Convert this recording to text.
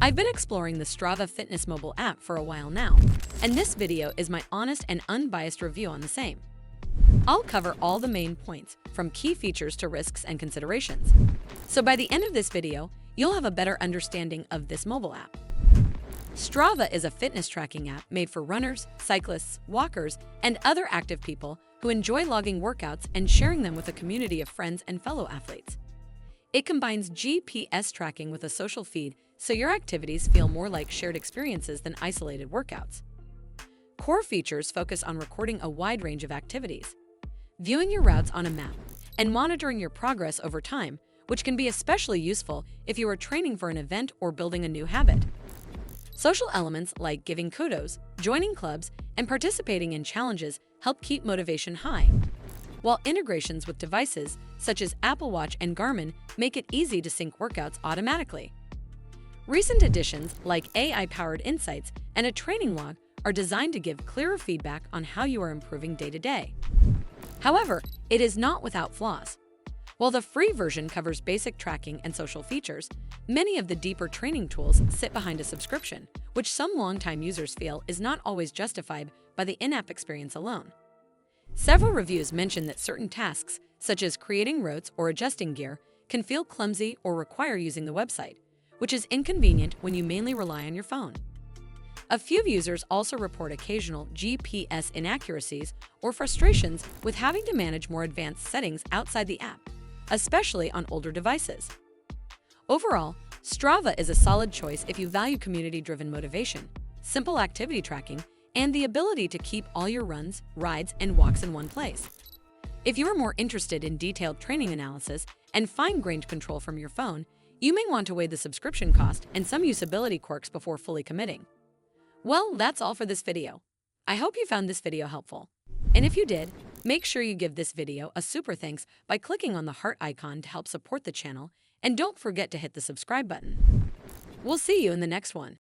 I've been exploring the Strava fitness mobile app for a while now, and this video is my honest and unbiased review on the same. I'll cover all the main points, from key features to risks and considerations. So by the end of this video, you'll have a better understanding of this mobile app. Strava is a fitness tracking app made for runners, cyclists, walkers, and other active people who enjoy logging workouts and sharing them with a community of friends and fellow athletes. It combines GPS tracking with a social feed so your activities feel more like shared experiences than isolated workouts. Core features focus on recording a wide range of activities, viewing your routes on a map, and monitoring your progress over time, which can be especially useful if you are training for an event or building a new habit. Social elements like giving kudos, joining clubs, and participating in challenges help keep motivation high, while integrations with devices such as Apple Watch and Garmin make it easy to sync workouts automatically. Recent additions like AI-powered insights and a training log are designed to give clearer feedback on how you are improving day to day. However, it is not without flaws. While the free version covers basic tracking and social features, many of the deeper training tools sit behind a subscription, which some longtime users feel is not always justified by the in-app experience alone. Several reviews mention that certain tasks, such as creating routes or adjusting gear, can feel clumsy or require using the website, which is inconvenient when you mainly rely on your phone. A few users also report occasional GPS inaccuracies or frustrations with having to manage more advanced settings outside the app, especially on older devices. Overall, Strava is a solid choice if you value community-driven motivation, simple activity tracking, and the ability to keep all your runs, rides, and walks in one place. If you are more interested in detailed training analysis and fine-grained control from your phone, you may want to weigh the subscription cost and some usability quirks before fully committing. Well, that's all for this video. I hope you found this video helpful. And if you did, make sure you give this video a super thanks by clicking on the heart icon to help support the channel, and don't forget to hit the subscribe button. We'll see you in the next one.